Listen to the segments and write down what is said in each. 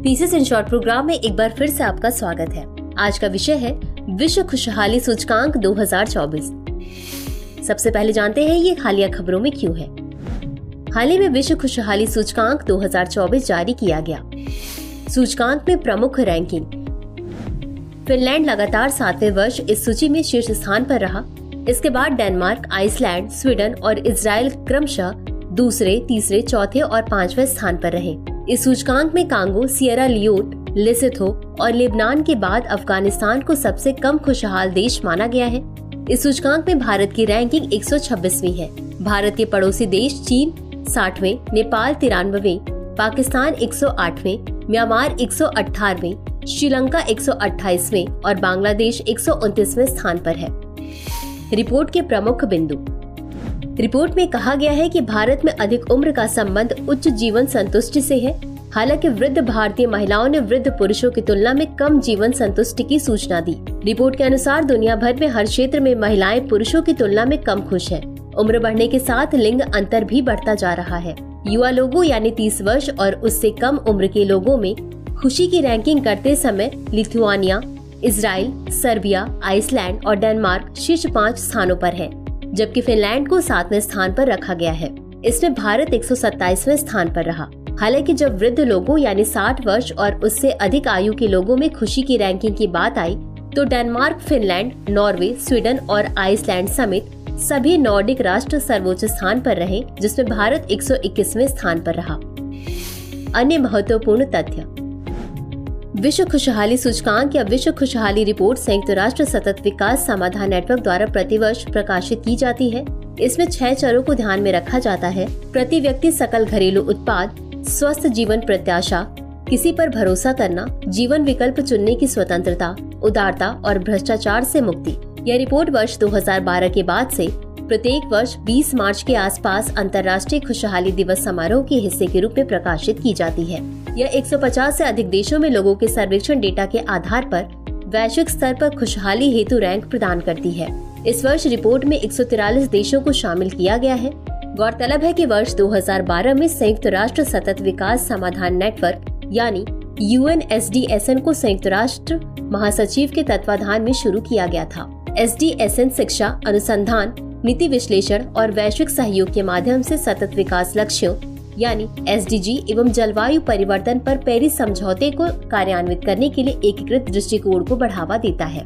Pieces in short programme में एक बार फिर से आपका स्वागत है। आज का विषय है विश्व खुशहाली सूचकांक 2024। सबसे पहले जानते हैं ये हालिया खबरों में क्यों है। हाल ही में विश्व खुशहाली सूचकांक 2024 जारी किया गया। सूचकांक में प्रमुख रैंकिंग। फिनलैंड लगातार 7वें वर्ष इस सूची में शीर्ष स्थान पर रहा। इसके बाद डेनमार्क, आइसलैंड, स्वीडन और इजराइल क्रमशः दूसरे, तीसरे, चौथे और 5वें स्थान पर रहे। इस सूचकांक में कांगो, सियरा लियोन, लेसोथो और लेबनान के बाद अफगानिस्तान को सबसे कम खुशहाल देश माना गया है। इस सूचकांक में भारत की रैंकिंग 126वीं है। भारत के पड़ोसी देश चीन 60वें, नेपाल 93वें, पाकिस्तान 108वें, म्यांमार 118वें, श्रीलंका 128वें और बांग्लादेश 129वें स्थान पर है। रिपोर्ट के प्रमुख बिंदु। रिपोर्ट में कहा गया है कि भारत में अधिक उम्र का संबंध उच्च जीवन संतुष्टि से है। हालांकि वृद्ध भारतीय महिलाओं ने वृद्ध पुरुषों की तुलना में कम जीवन संतुष्टि की सूचना दी। रिपोर्ट के अनुसार दुनिया भर में हर क्षेत्र में महिलाएं पुरुषों की तुलना में कम खुश हैं। उम्र बढ़ने के साथ लिंग अंतर भी बढ़ता जा रहा है। युवा लोगों यानी 30 वर्ष और उससे कम उम्र के लोगों में खुशी की रैंकिंग करते समय लिथुआनिया, इजराइल, सर्बिया, आइसलैंड और डेनमार्क शीर्ष 5 स्थानों पर है, जबकि फिनलैंड को 7वें स्थान पर रखा गया है। इसमें भारत 127वें स्थान पर रहा। हालांकि जब वृद्ध लोगों यानी 60 वर्ष और उससे अधिक आयु के लोगों में खुशी की रैंकिंग की बात आई तो डेनमार्क, फिनलैंड, नॉर्वे, स्वीडन और आइसलैंड समेत सभी नॉर्डिक राष्ट्र सर्वोच्च स्थान पर रहे, जिसमें भारत 121वें स्थान पर रहा। अन्य महत्वपूर्ण तथ्य। विश्व खुशहाली सूचकांक या विश्व खुशहाली रिपोर्ट संयुक्त राष्ट्र सतत विकास समाधान नेटवर्क द्वारा प्रतिवर्ष प्रकाशित की जाती है। इसमें 6 चरों को ध्यान में रखा जाता है। प्रति व्यक्ति सकल घरेलू उत्पाद, स्वस्थ जीवन प्रत्याशा, किसी पर भरोसा करना, जीवन विकल्प चुनने की स्वतंत्रता, उदारता और भ्रष्टाचार से मुक्ति। यह रिपोर्ट वर्ष 2012 के बाद से प्रत्येक वर्ष 20 मार्च के आसपास अंतर्राष्ट्रीय खुशहाली दिवस समारोह के हिस्से के रूप में प्रकाशित की जाती है। यह 150 से अधिक देशों में लोगों के सर्वेक्षण डेटा के आधार पर वैश्विक स्तर पर खुशहाली हेतु रैंक प्रदान करती है। इस वर्ष रिपोर्ट में 143 देशों को शामिल किया गया है। गौरतलब है कि वर्ष 2012 में संयुक्त राष्ट्र सतत विकास समाधान नेटवर्क यानी UNSDSN को संयुक्त राष्ट्र महासचिव के तत्वाधान में शुरू किया गया था। SDSN शिक्षा, अनुसंधान, नीति विश्लेषण और वैश्विक सहयोग के माध्यम से सतत विकास लक्ष्यों यानी SDG एवं जलवायु परिवर्तन पर पेरिस समझौते को कार्यान्वित करने के लिए एकीकृत दृष्टिकोण को बढ़ावा देता है।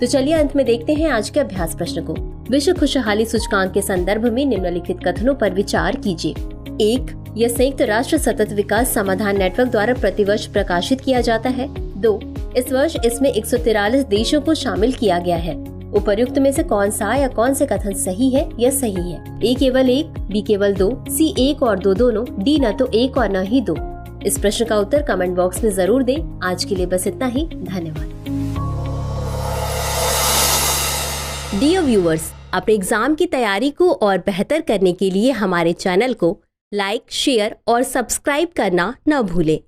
तो चलिए अंत में देखते हैं आज के अभ्यास प्रश्न को। विश्व खुशहाली सूचकांक के संदर्भ में निम्नलिखित कथनों पर विचार कीजिए। 1. यह संयुक्त राष्ट्र सतत विकास समाधान नेटवर्क द्वारा प्रतिवर्ष प्रकाशित किया जाता है। 2. इस वर्ष इसमें 143 देशों को शामिल किया गया है। उपर्युक्त में से कौन सा या कौन से कथन सही है या सही है? A केवल 1, B केवल 2, C 1 और 2 दोनों, D न तो 1 और न ही 2। इस प्रश्न का उत्तर कमेंट बॉक्स में जरूर दें। आज के लिए बस इतना ही। धन्यवाद। डियर व्यूअर्स, अपने एग्जाम की तैयारी को और बेहतर करने के लिए हमारे चैनल को लाइक, शेयर और सब्सक्राइब करना न भूलें।